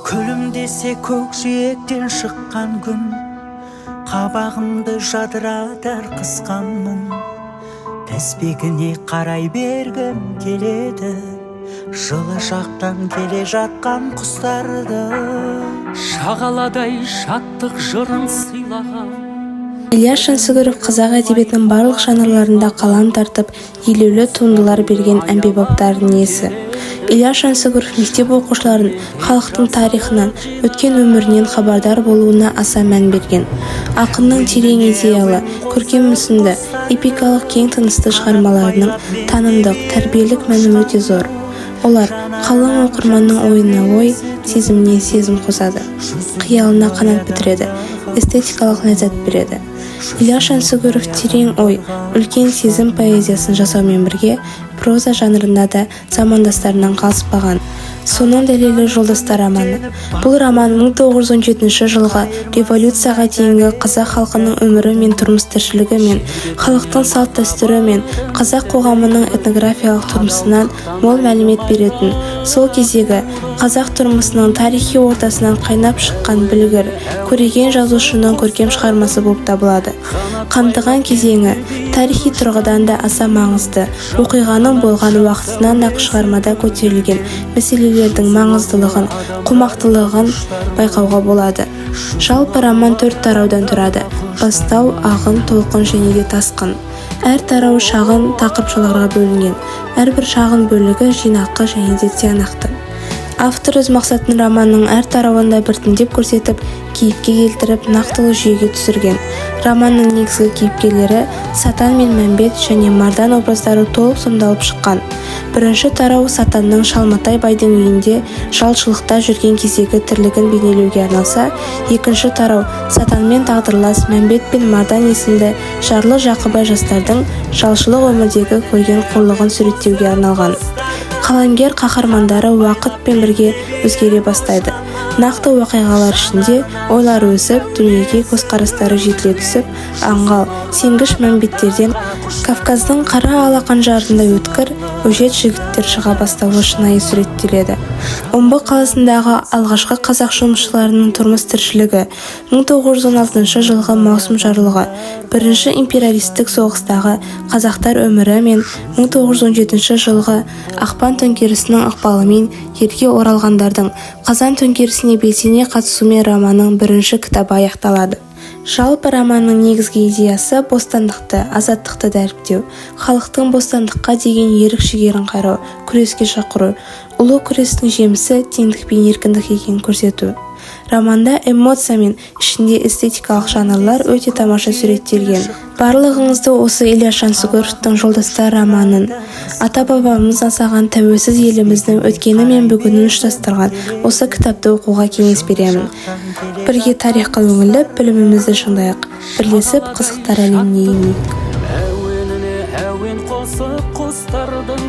Күлімдесе көкжиектен шыққан күн, қабағымды жадыратар қысқан мұң. Тізбегіне қарай бергім келеді, жылы жақтан келе жатқан құстарды. Шағаладай шаттық жырын сыйлаған. Ілияс Жансүгіров қазақ әдебиетінің барлық жанрларында қалам тартып, елеулі туындылар берген әмбебаптардың иесі. Ілияс Жансүгіров мектеп оқушыларын халықтың тарихынан, өткен өмірінен хабардар болуына аса мән берген. Ақынның терең идеялы, көркем мүсінді, эпикалық кең тынысты шығармаларының танымдық, тәрбиелік мәні өте зор. Олар қалың оқырманның ойына ой, сезіміне сезім қосады, қиялына қанат бітіреді, эстетикалық ләззат береді. Ілияс Жансүгіров терең ой, үлкен сезім поэзиясын жасаумен бірге проза жанрында да замандастарынан қалыспаған. Соның дәлелі «Жолдастар» романы. Бұл роман 1917 жылғы революцияға дейінгі қазақ халқының өмірі мен тұрмыс тіршілігі мен халықтың салт дәстүрі мен қазақ қоғамының этнографиялық тұрмысынан мол мәлімет беретін, сол кездегі қазақ тұрмысының тарихи ортасынан қайнап шыққан білгір, көреген жазушының көркем шығармасы болып табылады. Қамтыған кезеңі тарихи тұрғыдан да аса маңызды, оқиғаның болған уақытынан ақ шығармада көтерілген мәселелердің маңыздылығын, қомақтылығын байқауға болады. Жалпы роман 4 тараудан тұрады: бастау, ағын, толқын және де тасқын. Әр тарау шағын тақырыпшаларға бөлінген. Әрбір шағын бөлігі жинақы және де тиянақты. Автор өз мақсатын романның әр тарауында біртіндеп көрсетіп, кейіпке келтіріп, нақтылы жүйеге түсірген. Романның негізгі кейіпкерлері Сатан мен Мәмбет және Мардан образдары толық сомдалып шыққан. Бірінші тарау Сатанның Шалматай байдың үйінде жалшылықта жүрген кездегі тірлігін бейнелеуге арналса, екінші тарау Сатанмен тағдырлас Мәмбет пен Мардан есімді жарлы Жақыбай жастардың жалшылық өмірдегі көрген қорлығын суреттеуге арналған. Қаламгер қаһармандары уақытпен бірге өзгере бастайды. Нақты оқиғалар ішінде ойлары өсіп, дүниеге көзқарастары жетіле түсіп, аңғал, сенгіш Мәмбеттерден Кавказдың қара алақанжарында өткір, өжет жігіттер шыға бастауы шынайы суреттеледі. Омбы қаласындағы алғашқы қазақ жұмысшыларының тұрмыс тіршілігі, 1916 жылғы маусым жарлығы, бірінші империалистік соғыстағы қазақтар өмірі мен 1917 жылғы ақпан төңкерісінің ықпалымен елге оралғандардың қазан төңкерісіне белсене қатысуымен романның бірінші кітабы аяқталады. Жалпы романның негізгі идеясы бостандықты, азаттықты дәріптеу, халықтың бостандыққа деген ерік-жігерін қайрау, күреске шақыру, ұлы күрестің жемісі теңдік пен еркіндік екенін көрсету. Романда эмоция мен ішінде эстетикалық жанрлар өте тамаша суреттелген. Барлығыңызды осы Ілияс Жансүгіровтың «Жолдастар» романын, ата-бабамыз аңсаған тәуелсіз еліміздің өткені мен бүгінін ұштастырған осы кітапты оқуға кеңес беремін. Бірге тарихқа үңіліп, білімімізді шыңдайық, бірлесіп қызықтар әлеміне енейік. Әуеніне әуен қосып құстардың